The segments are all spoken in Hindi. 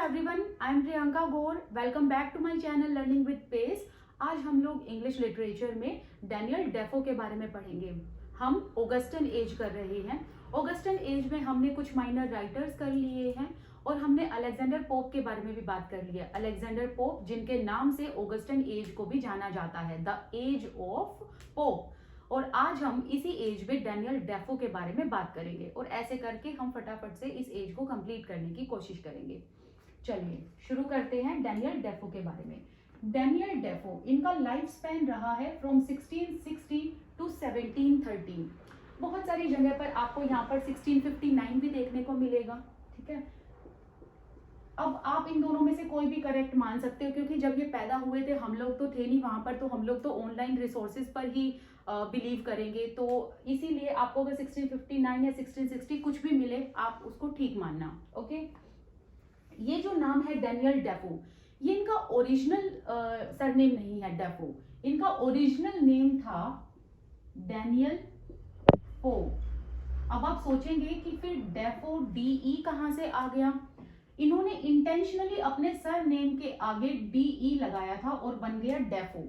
Everyone, I am Priyanka Gaur. Welcome back to my channel learning with pace. आज हम लोग इंग्लिश लिटरेचर में डैनियल डेफो के बारे में पढ़ेंगे। हम ऑगस्टन एज कर रहे हैं। ऑगस्टन एज में हमने कुछ माइनर राइटर्स कर लिए हैं और हमने अलेक्जेंडर पोप के बारे में भी बात कर ली है। अलेक्जेंडर पोप, जिनके नाम से ऑगस्टन एज को भी जाना जाता है, द एज ऑफ पोप। और आज हम इसी एज में डैनियल डेफो के बारे में बात करेंगे और ऐसे करके हम फटाफट से इस एज को कंप्लीट करने की कोशिश करेंगे। चलिए शुरू करते हैं डैनियल डेफो के बारे में। डैनियल डेफो, इनका लाइफ स्पैन रहा है फ्रॉम 1660 टू 1713। बहुत सारी जगह पर आपको यहाँ पर 1659 भी देखने को मिलेगा। ठीक है, अब आप इन दोनों में से कोई भी करेक्ट मान सकते हो, क्योंकि जब ये पैदा हुए थे हम लोग तो थे नहीं वहां पर, तो हम लोग तो ऑनलाइन रिसोर्सेज पर ही बिलीव करेंगे। तो इसीलिए आपको अगर 1659 या 1660 कुछ भी मिले आप उसको ठीक मानना। ओके, ये जो नाम है डैनियल डेफो, ये इनका ओरिजिनल सरनेम नहीं है डेफो। इनका ओरिजिनल नेम था डैनियल फो। अब आप सोचेंगे कि फिर डेफो डीई कहां से आ गया। इन्होंने इंटेंशनली अपने सर नेम के आगे डीई लगाया था और बन गया Defoe,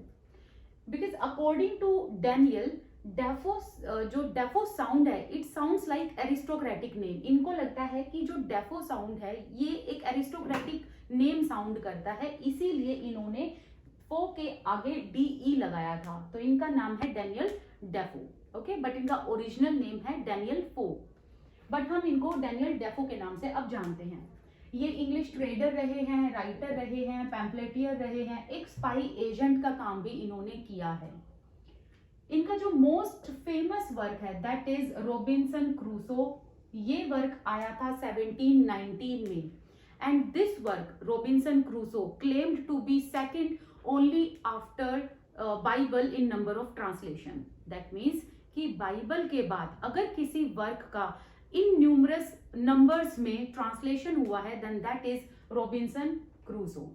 because according to Daniel Defoe, जो डेफो साउंड है it sounds like aristocratic name. इनको लगता है कि जो डेफो साउंड है ये एक एरिस्टोक्रेटिक नेम साउंड करता है, इसीलिए इन्होंने फो के आगे डीई लगाया था। तो इनका नाम है डैनियल डेफो। ओके, बट इनका ओरिजिनल नेम है डैनियल फो, बट हम इनको डैनियल डेफो के नाम से अब जानते हैं। ये इंग्लिश ट्रेडर रहे हैं, राइटर रहे हैं, पैम्पलेटियर रहे हैं, एक स्पाई एजेंट का काम भी इन्होंने किया है। इनका जो मोस्ट फेमस वर्क है दैट इज रॉबिन्सन क्रूसो। ये वर्क आया था 1719 में, and this work Robinson Crusoe claimed to be second only after Bible in number of translation. That means कि बाइबल के बाद अगर किसी वर्क का इन न्यूमरस नंबर्स में ट्रांसलेशन हुआ है then that is Robinson Crusoe.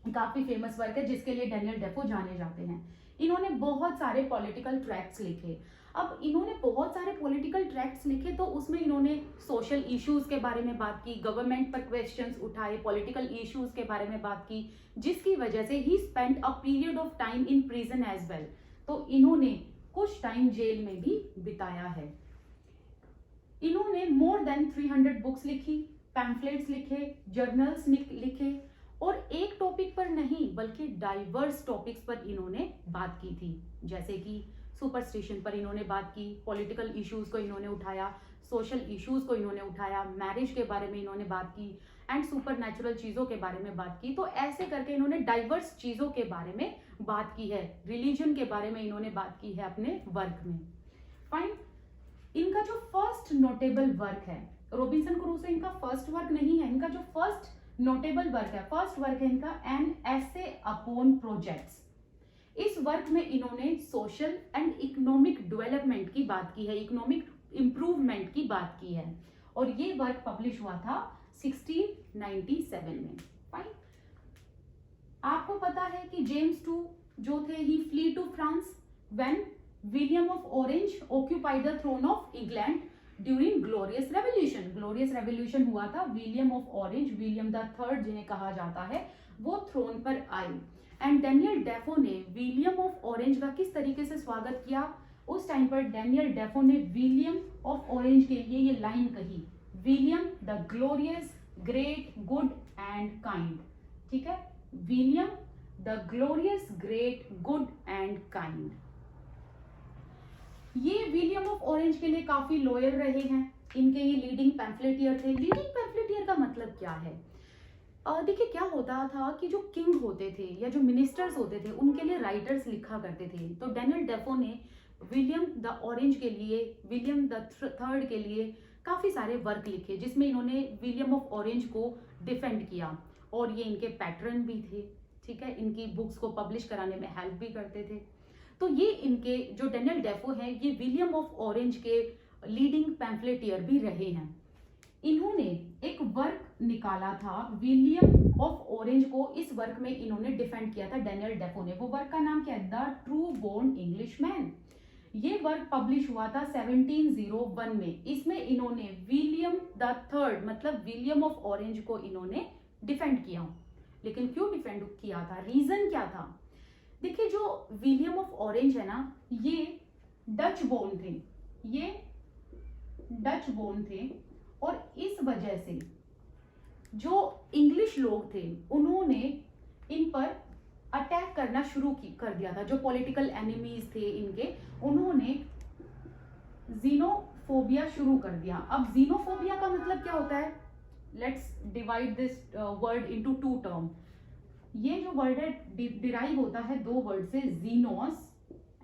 काफी फेमस वर्क है जिसके लिए डैनियल डेफो जाने जाते हैं। इन्होंने बहुत सारे पॉलिटिकल ट्रैक्ट्स लिखे। अब इन्होंने बहुत सारे पॉलिटिकल ट्रैक्ट्स लिखे तो उसमें इन्होंने सोशल इश्यूज के बारे में बात की, गवर्नमेंट पर क्वेश्चंस उठाए, पॉलिटिकल इश्यूज के बारे में बात की, जिसकी वजह से he spend a period of time in prison as well. तो इन्होंने कुछ टाइम जेल में भी बिताया है। इन्होंने मोर देन 300 बुक्स लिखी, पैम्फलेट्स लिखे, जर्नल्स लिखे और एक टॉपिक पर नहीं बल्कि डाइवर्स टॉपिक्स पर इन्होंने बात की थी। जैसे कि सुपरस्टिशन पर इन्होंने बात की, पॉलिटिकल इश्यूज को इन्होंने उठाया, सोशल इश्यूज को इन्होंने उठाया, मैरिज के बारे में इन्होंने बात की एंड सुपरनैचुरल चीजों के बारे में बात की। तो ऐसे करके इन्होंने डाइवर्स चीजों के बारे में बात की है, रिलीजन के बारे में इन्होंने बात की है अपने वर्क में। फाइन, इनका जो फर्स्ट नोटेबल वर्क है, रॉबिन्सन क्रूसो इनका फर्स्ट वर्क नहीं है, इनका जो फर्स्ट नोटेबल वर्क है, फर्स्ट वर्क है इनका एन एसे अपॉन प्रोजेक्ट्स। इस वर्क में इन्होंने सोशल एंड इकोनॉमिक डेवलपमेंट की बात की है, इकोनॉमिक इंप्रूवमेंट की बात की है, और ये वर्क पब्लिश हुआ था 1697 में। फाइन, आपको पता है कि जेम्स टू जो थे he flee to France when William of Orange occupied the throne of England during glorious revolution. Glorious revolution हुआ था, William of Orange, William the third जिन्हें कहा जाता है, वो थ्रोन पर आए। एंड डैनियल डेफो ने विलियम ऑफ ऑरेंज का किस तरीके से स्वागत किया। उस टाइम पर डैनियल डेफो ने विलियम ऑफ ऑरेंज के लिए ये लाइन कही, William the glorious, great, good and kind. ठीक है, William the glorious, great, good and kind. ये विलियम ऑफ ऑरेंज के लिए काफी लॉयल रहे हैं। इनके ये लीडिंग पैम्फलेटियर थे। लीडिंग पैम्फलेटियर का मतलब क्या है? देखिए क्या होता था कि जो किंग होते थे या जो मिनिस्टर्स होते थे उनके लिए राइटर्स लिखा करते थे। तो डैनियल डेफो ने विलियम द ऑरेंज के लिए, विलियम द थर्ड के लिए काफी सारे वर्क लिखे, जिसमें इन्होंने विलियम ऑफ ऑरेंज को डिफेंड किया और ये इनके पैटर्न भी थे। ठीक है, इनकी बुक्स को पब्लिश कराने में हेल्प भी करते थे। तो ये इनके जो डैनियल डेफो है ये विलियम ऑफ ऑरेंज के लीडिंग पैम्फलेटियर भी रहे हैं। इन्होंने एक वर्क निकाला था विलियम ऑफ ऑरेंज को, इस वर्क में इन्होंने डिफेंड किया था डैनियल डेफो ने। वो वर्क का नाम क्या है? The true born Englishman. ये वर्क पब्लिश हुआ था 1701 में। इसमें इन्होंने विलियम द थर्ड मतलब विलियम ऑफ ऑरेंज को इन्होंने डिफेंड किया। लेकिन क्यों डिफेंड किया था, रीजन क्या था? देखिए जो विलियम ऑफ ऑरेंज है ना, ये डच बोर्न थे, ये डच बोर्न थे, और इस वजह से जो इंग्लिश लोग थे उन्होंने इन पर अटैक करना शुरू कर दिया था। जो पॉलिटिकल एनिमीज थे इनके, उन्होंने जीनोफोबिया शुरू कर दिया। अब जीनोफोबिया का मतलब क्या होता है? Let's divide this word into two term. ये जो वर्ड है डिराइव होता है दो वर्ड से, जीनोस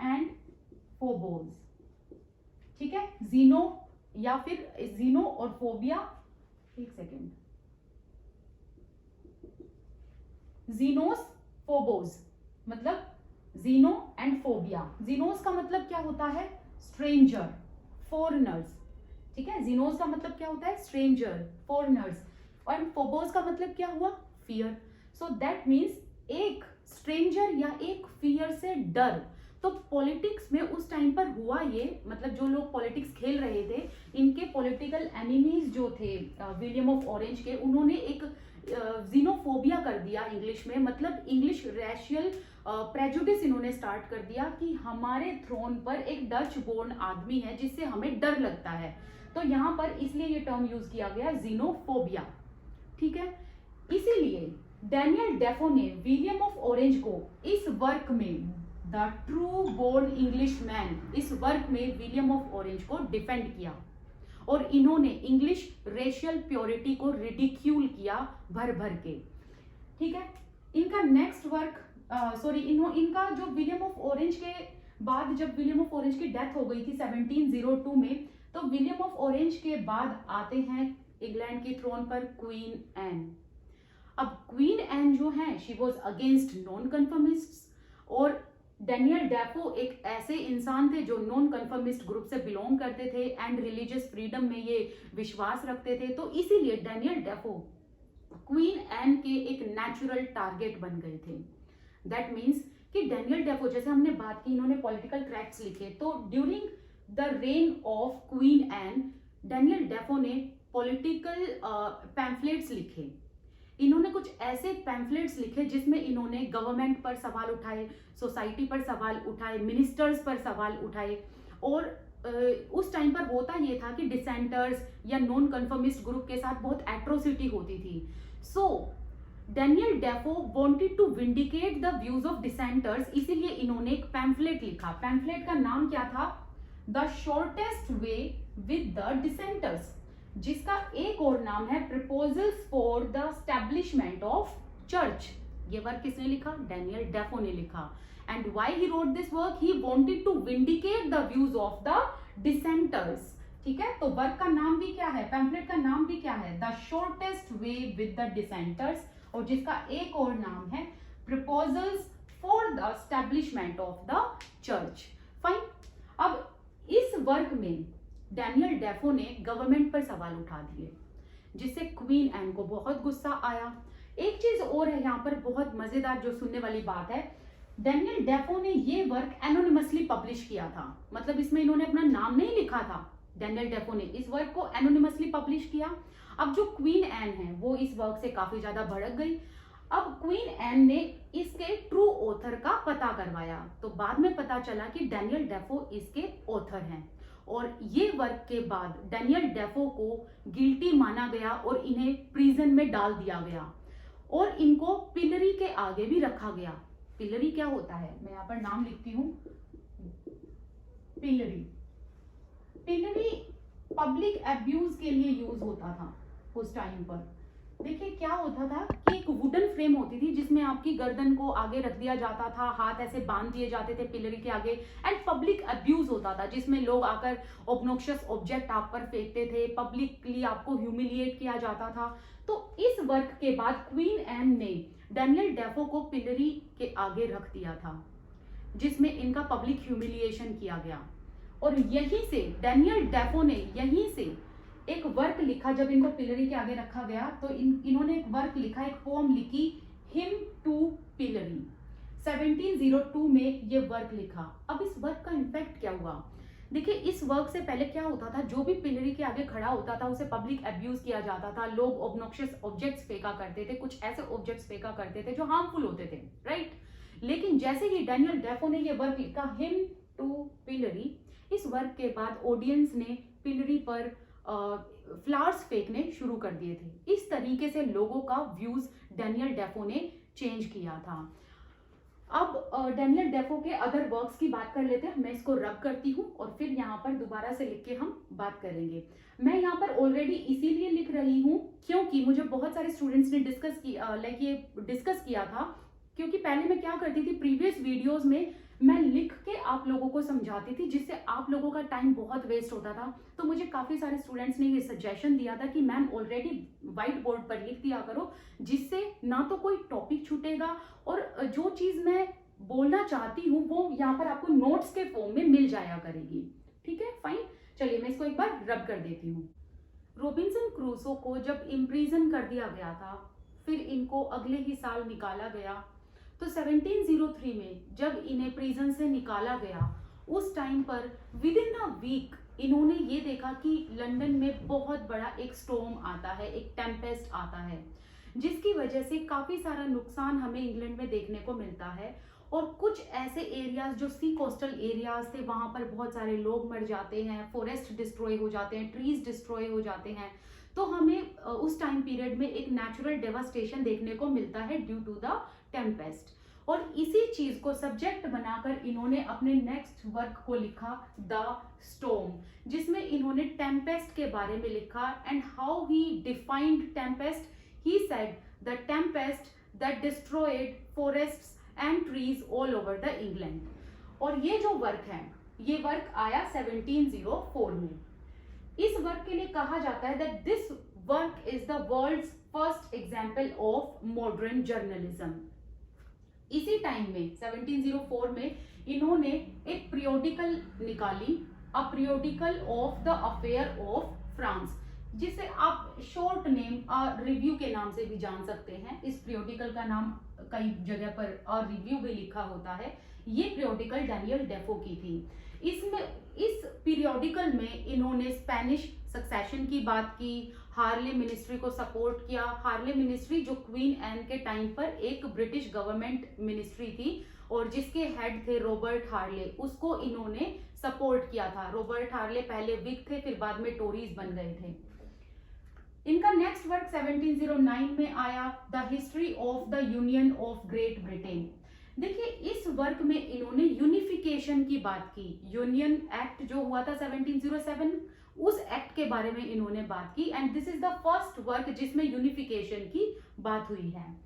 एंड फोबोस। ठीक है, जीनो या फिर जीनो और फोबिया, एक सेकेंड, जीनोस फोबोस मतलब जीनो एंड फोबिया। जीनोस का मतलब क्या होता है? Stranger, foreigners. ठीक है, जीनोस का मतलब क्या होता है? Stranger, foreigners. और फोबोस का मतलब क्या हुआ? फियर। सो दैट मीन्स एक स्ट्रेंजर या एक फियर से डर। तो पॉलिटिक्स में उस टाइम पर हुआ ये, मतलब जो लोग पॉलिटिक्स खेल रहे थे, इनके पॉलिटिकल एनिमीज जो थे विलियम ऑफ ऑरेंज के, उन्होंने एक जीनोफोबिया कर दिया इंग्लिश में, मतलब इंग्लिश रैशियल प्रेजुडिस इन्होंने स्टार्ट कर दिया कि हमारे थ्रोन पर एक डच बोर्न आदमी है जिससे हमें डर लगता है। तो यहाँ पर इसलिए ये टर्म यूज किया गया, जीनोफोबिया। ठीक है, इसीलिए डैनियल डेफो ने विलियम ऑफ ऑरेंज को इस वर्क में, the true born English man, इस वर्क में विलियम ऑफ ऑरेंज को डिफेंड किया और इन्होंने इंग्लिश रेशियल प्योरिटी को रिडिक्यूल किया भर भर के। ठीक है, इनका नेक्स्ट वर्क इनका जो विलियम ऑफ ऑरेंज के बाद, जब विलियम ऑफ ऑरेंज की डेथ हो गई थी 1702 में, तो विलियम ऑफ ऑरेंज के बाद आते हैं इंग्लैंड की थ्रोन पर क्वीन एन। अब क्वीन एन जो है, शी वॉज अगेंस्ट नॉन कन्फर्मिस्ट्स, और डैनियल डेफो एक ऐसे इंसान थे जो नॉन कन्फर्मिस्ट ग्रुप से बिलोंग करते थे एंड रिलीजियस फ्रीडम में ये विश्वास रखते थे। तो इसीलिए डैनियल डेफो क्वीन एन के एक नेचुरल टारगेट बन गए थे। दैट मीन्स कि डैनियल डेफो, जैसे हमने बात की, इन्होंने पॉलिटिकल ट्रैक्ट्स लिखे, तो during the reign of Queen Anne Daniel Defoe ने पॉलिटिकल पैम्फलेट्स लिखे। इन्होंने कुछ ऐसे पैम्फलेट्स लिखे जिसमें इन्होंने गवर्नमेंट पर सवाल उठाए, सोसाइटी पर सवाल उठाए, मिनिस्टर्स पर सवाल उठाए। और उस टाइम पर होता ये था कि डिसेंटर्स या नॉन कन्फर्मिस्ट ग्रुप के साथ बहुत एट्रोसिटी होती थी। So Daniel Defoe wanted to vindicate the views of dissenters, इसीलिए इन्होंने एक पैम्फलेट लिखा। पैम्फलेट का नाम क्या था? The shortest way with the dissenters, जिसका एक और नाम है proposals for the establishment of church. ये वर्क किसने लिखा? डैनियल डेफो ने लिखा। And why he wrote this work? He wanted to vindicate the views of the dissenters. ठीक है, तो वर्क का नाम भी क्या है, पैम्फलेट का नाम भी क्या है? The shortest way with the dissenters, और जिसका एक और नाम है proposals for the establishment of the church. Fine. अब इस वर्क में डैनियल डेफो ने गवर्नमेंट पर सवाल उठा दिए, जिससे क्वीन एन को बहुत गुस्सा आया। एक चीज और है यहाँ पर बहुत मजेदार जो सुनने वाली बात है, डैनियल डेफो ने ये वर्क एनोनिमसली पब्लिश किया था, मतलब इसमें इन्होंने अपना नाम नहीं लिखा था। डैनियल डेफो ने इस वर्क को एनोनिमसली पब्लिश किया। अब जो क्वीन एन है वो इस वर्क से काफी ज्यादा भड़क गई। अब क्वीन एन ने इसके ट्रू ऑथर का पता करवाया, तो बाद में पता चला कि डैनियल डेफो इसके ऑथर हैं। और ये वर्क के बाद डैनियल डेफो को गिल्टी माना गया और इन्हें प्रिजन में डाल दिया गया, और इनको पिलरी के आगे भी रखा गया। पिलरी क्या होता है, मैं यहाँ पर नाम लिखती हूँ, पिलरी। पिलरी पब्लिक एब्यूज के लिए यूज होता था उस टाइम पर। देखिए क्या होता था कि एक वुडन फ्रेम होती थी जिसमें आपकी गर्दन को आगे रख दिया जाता था, हाथ ऐसे बांध दिए जाते थे पिलरी के आगे, एंड पब्लिक अब्यूज होता था जिसमें लोग आकर ऑब्नोक्शियस ऑब्जेक्ट आप पर फेंकते थे, पब्लिकली आपको ह्यूमिलिएट किया जाता था। तो इस वर्क के बाद क्वीन एन ने डैनियल डेफो को पिलरी के आगे रख दिया था, जिसमें इनका पब्लिक ह्यूमिलिएशन किया गया। और यहीं से डैनियल डेफो ने यहीं से एक वर्क लिखा। जब इनको पिलरी के आगे रखा गया तो इन्होंने एक वर्क लिखा, एक पोम लिखी, हिम टू पिलरी। 1702 में ये वर्क लिखा। अब इस वर्क का इम्पैक्ट क्या हुआ? देखिए इस वर्क से पहले क्या होता था, जो भी पिलरी के आगे खड़ा होता था उसे पब्लिक अब्यूज किया जाता था, लोग ऑब्नॉक्शियस ऑब्जेक्ट्स फेंका करते थे, कुछ ऐसे ऑब्जेक्ट्स फेंका करते थे जो हार्मफुल होते थे, राइट। लेकिन जैसे ही डैनियल डेफो ने ये वर्क लिखा हिम टू पिलरी, इस वर्क के बाद ऑडियंस ने पिलरी पर फ्लावर्स फेंकने शुरू कर दिए थे। इस तरीके से लोगों का व्यूज डैनियल डेफो ने चेंज किया था। अब डैनियल डेफो के अदर वर्क्स की बात कर लेते हैं। मैं इसको रब करती हूँ और फिर यहाँ पर दोबारा से लिख के हम बात करेंगे। मैं यहाँ पर ऑलरेडी इसीलिए लिख रही हूँ क्योंकि मुझे बहुत सारे स्टूडेंट्स ने डिस्कस किया था, क्योंकि पहले मैं क्या करती थी, प्रीवियस वीडियोस में मैं लिख के आप लोगों को समझाती थी, जिससे आप लोगों का टाइम बहुत वेस्ट होता था। तो मुझे काफी सारे स्टूडेंट्स ने ये सजेशन दिया था कि मैम ऑलरेडी व्हाइट बोर्ड पर लिख दिया करो, जिससे ना तो कोई टॉपिक छूटेगा और जो चीज मैं बोलना चाहती हूँ वो यहाँ पर आपको नोट्स के फॉर्म में मिल जाया करेगी। ठीक है, फाइन। चलिए मैं इसको एक बार रब कर देती हूँ। रॉबिन्सन क्रूसो को जब इम्प्रिजन कर दिया गया था, फिर इनको अगले ही साल निकाला गया, तो 1703 में जब इन्हें प्रिजन से निकाला गया, उस टाइम पर विद इन अ वीक इन्होंने ये देखा कि लंदन में बहुत बड़ा एक स्टॉर्म आता है, एक टेम्पेस्ट आता है, जिसकी वजह से काफी सारा नुकसान हमें इंग्लैंड में देखने को मिलता है। और कुछ ऐसे एरियाज जो सी कोस्टल एरियाज थे, वहां पर बहुत सारे लोग मर जाते हैं, फॉरेस्ट डिस्ट्रॉय हो जाते हैं, ट्रीज डिस्ट्रॉय हो जाते हैं। तो हमें उस टाइम पीरियड में एक नेचुरल डेवास्टेशन देखने को मिलता है ड्यू टू द टेम्पेस्ट। और इसी चीज को सब्जेक्ट बनाकर इन्होंने अपने नेक्स्ट वर्क को लिखा द स्टॉर्म, जिसमें इन्होंने टेम्पेस्ट के बारे में लिखा and how he defined Tempest. He said the Tempest that destroyed forests and trees all over the England. और ये जो वर्क है, ये वर्क आया 1704 में। इस वर्क के लिए कहा जाता है that this work is the world's first example of modern journalism. इसी टाइम में 1704 में इन्होंने एक पीरियोडिकल निकाली, a periodical of the affair of France, जिसे आप शॉर्ट नेम रिव्यू के नाम से भी जान सकते हैं। इस पीरियोडिकल का नाम कई जगह पर और रिव्यू भी लिखा होता है। ये पीरियोडिकल डैनियल डेफो की थी। इस पीरियोडिकल में इन्होंने स्पेनिश सक्सेशन की बात की, हार्ले मिनिस्ट्री को सपोर्ट किया। हार्ले मिनिस्ट्री जो क्वीन एन के टाइम पर एक ब्रिटिश गवर्नमेंट मिनिस्ट्री थी और जिसके हेड थे रॉबर्ट हार्ले, उसको इन्होंने सपोर्ट किया था। रॉबर्ट हार्ले पहले विग थे, फिर बाद में टोरीज बन गए थे। इनका नेक्स्ट वर्क 1709 में आया, the history of the union of great Britain. देखिए इस वर्क में इन्होंने यूनिफिकेशन की बात की। यूनियन एक्ट जो हुआ था 1707, उस एक्ट के बारे में इन्होंने बात की and this is the first work जिसमें यूनिफिकेशन की बात हुई है।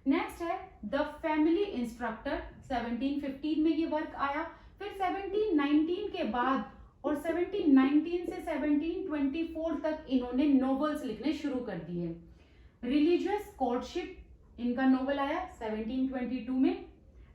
नेक्स्ट है द फैमिली इंस्ट्रक्टर, 1715 में ये वर्क आया। फिर 1719 के बाद और 1719 से 1724 तक इन्होंने नॉवेल्स लिखने शुरू कर दिए। रिलीजियस कोर्टशिप इनका नॉवेल आया 1722 में।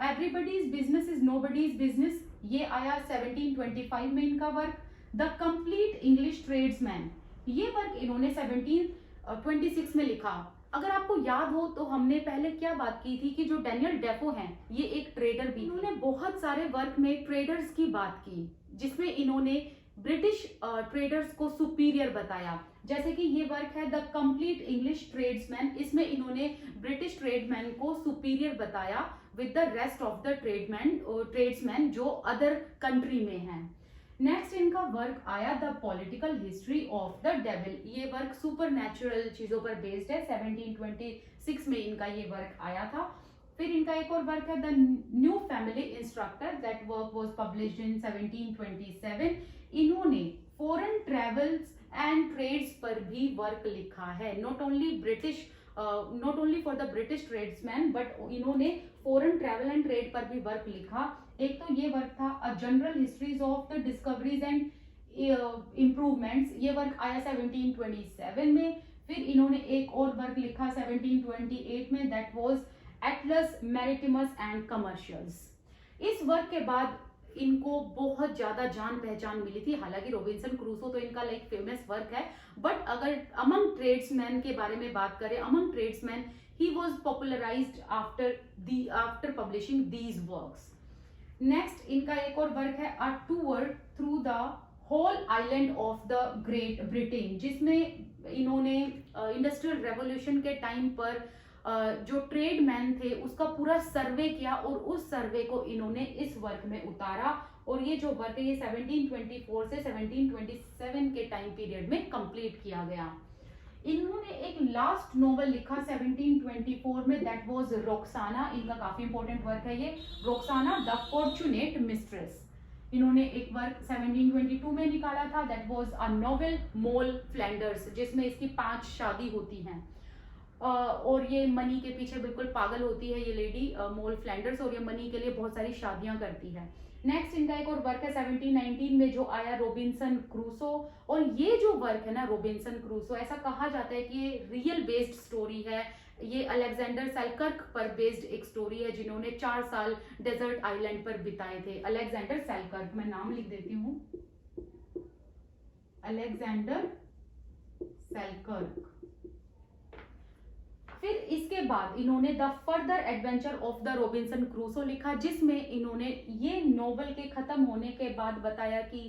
Everybody's business is nobody's business, ये आया 1725 में इनका work. The complete English tradesman, ये वर्क इन्होंने 1726 में लिखा। अगर आपको याद हो तो हमने पहले क्या बात की थी कि जो डैनियल डेफो हैं ये एक ट्रेडर भी, इन्होंने बहुत सारे वर्क में ट्रेडर्स की बात की, जिसमें इन्होंने ब्रिटिश ट्रेडर्स को सुपीरियर बताया। जैसे कि ये वर्क है द कंप्लीट इंग्लिश ट्रेड्समैन, इसमें इन्होंने ब्रिटिश ट्रेडमैन को सुपीरियर बताया with the rest of the tradesman जो अदर कंट्री में हैं। नेक्स्ट इनका वर्क आया the political history of the devil, ये वर्क सुपर नेचुरल चीजों पर बेस्ड है। 1726 में इनका ये वर्क आया था। फिर इनका एक और वर्क है the new family instructor, that work was published in 1727। इन्होंने फॉरेन ट्रेवल्स एंड ट्रेड्स पर भी वर्क लिखा है, not only for the British tradesman but इन्होंने फॉरेन ट्रेवल एंड ट्रेड पर भी वर्क लिखा। एक तो ये वर्क था a general histories of the discoveries and improvements, ये वर्क आया 1727 में। फिर इन्होंने एक और वर्क लिखा 1728 में, that was Atlas Maritimus and commercials. इस वर्क के बाद इनको बहुत ज्यादा जान पहचान मिली थी। हालांकि रॉबिन्सन क्रूसो तो इनका लाइक फेमस वर्क है, बट अगर अमंग ट्रेड्समैन के बारे में बात करें, among tradesman he was popularized after publishing these works. Next इनका एक और वर्क है a tour through the whole island of the Great Britain, जिसमें इन्होंने इंडस्ट्रियल रेवोल्यूशन के टाइम पर जो ट्रेड मैन थे उसका पूरा सर्वे किया और उस सर्वे को इन्होंने इस वर्क में उतारा। और ये जो वर्क है ये 1724 से 1727 के टाइम पीरियड में कंप्लीट किया गया। इन्होंने एक लास्ट नोवेल लिखा 1724 में, दैट वाज रोक्साना। इनका काफी इंपॉर्टेंट वर्क है ये, रोक्साना द फॉर्चुनेट मिस्ट्रेस। इन्होंने एक वर्क 1722 में निकाला था, that was a novel mole Flanders, जिसमें इसकी 5 शादी होती हैं। और ये मनी के पीछे बिल्कुल पागल होती है ये लेडी मोल फ्लैंडर्स, और ये मनी के लिए बहुत सारी शादियां करती है। नेक्स्ट इनका एक और वर्क है 1719 में जो आया, रॉबिन्सन क्रूसो। और ये जो वर्क है ना रॉबिन्सन क्रूसो, ऐसा कहा जाता है कि ये रियल बेस्ड स्टोरी है। ये अलेक्जेंडर सेलकर्क पर बेस्ड एक स्टोरी है, जिन्होंने 4 साल डेजर्ट आइलैंड पर बिताए थे। अलेक्जेंडर सेलकर्क, मैं नाम लिख देती हूँ, अलेक्जेंडर सेलकर्क। फिर इसके बाद इन्होंने the further adventure of the Robinson Crusoe लिखा, जिसमें इन्होंने ये नोवेल के खत्म होने के बाद बताया कि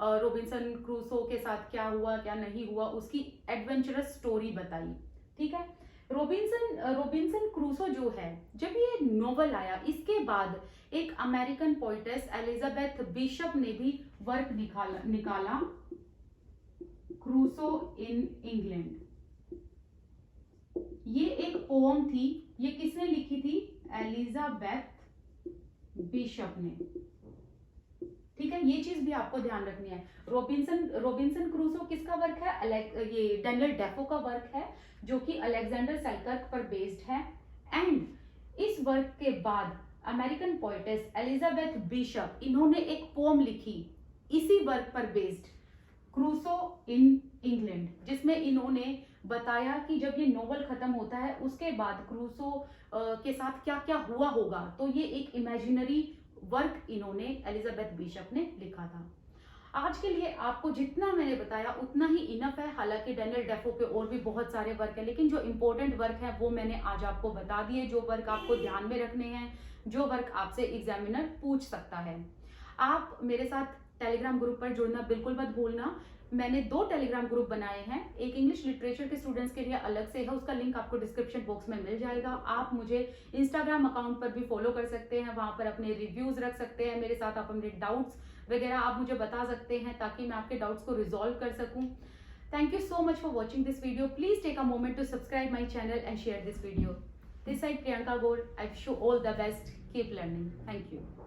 रॉबिन्सन क्रूसो के साथ क्या हुआ क्या नहीं हुआ, उसकी एडवेंचरस स्टोरी बताई। ठीक है, रॉबिन्सन क्रूसो जो है, जब ये नोवेल आया इसके बाद एक अमेरिकन पोइटेस एलिजाबेथ बिशप ने भी वर्क निकाला क्रूसो इन इंग्लैंड। ये एक पोम थी, ये किसने लिखी थी? एलिजाबेथ बिशप ने। ठीक है, ये चीज भी आपको ध्यान रखनी है। रॉबिन्सन क्रूसो किसका वर्क है? ये डैनियल डेफो का वर्क है, जो कि अलेक्जेंडर सेलकर्क पर बेस्ड है। एंड इस वर्क के बाद अमेरिकन पोइटेस एलिजाबेथ बिशप, इन्होंने एक पोम लिखी इसी वर्क पर बेस्ड, क्रूसो इन इंग्लैंड, जिसमें इन्होंने बताया कि जब ये नोवेल खत्म होता है उसके बाद क्रूसो के साथ क्या क्या हुआ होगा। तो ये एक इमेजिनरी वर्क इन्होंने एलिजाबेथ बिशप ने लिखा था। आज के लिए आपको जितना मैंने बताया उतना ही इनफ है। हालांकि डैनियल डेफो के और भी बहुत सारे वर्क है, लेकिन जो इंपॉर्टेंट वर्क है वो मैंने आज आपको बता दिए, जो वर्क आपको ध्यान में रखने हैं, जो वर्क आपसे एग्जामिनर पूछ सकता है। आप मेरे साथ टेलीग्राम ग्रुप पर जुड़ना बिल्कुल मत भूलना। मैंने 2 टेलीग्राम ग्रुप बनाए हैं, एक इंग्लिश लिटरेचर के स्टूडेंट्स के लिए अलग से है, उसका लिंक आपको डिस्क्रिप्शन बॉक्स में मिल जाएगा। आप मुझे इंस्टाग्राम अकाउंट पर भी फॉलो कर सकते हैं, वहां पर अपने रिव्यूज रख सकते हैं, मेरे साथ आप अपने डाउट्स वगैरह आप मुझे बता सकते हैं, ताकि मैं आपके डाउट्स को रिजॉल्व कर सकूं। Thank you so much for watching this video. Please take a moment to subscribe my channel and share this video. This side Priyanka Gaur, I wish you all the best, keep learning. Thank you.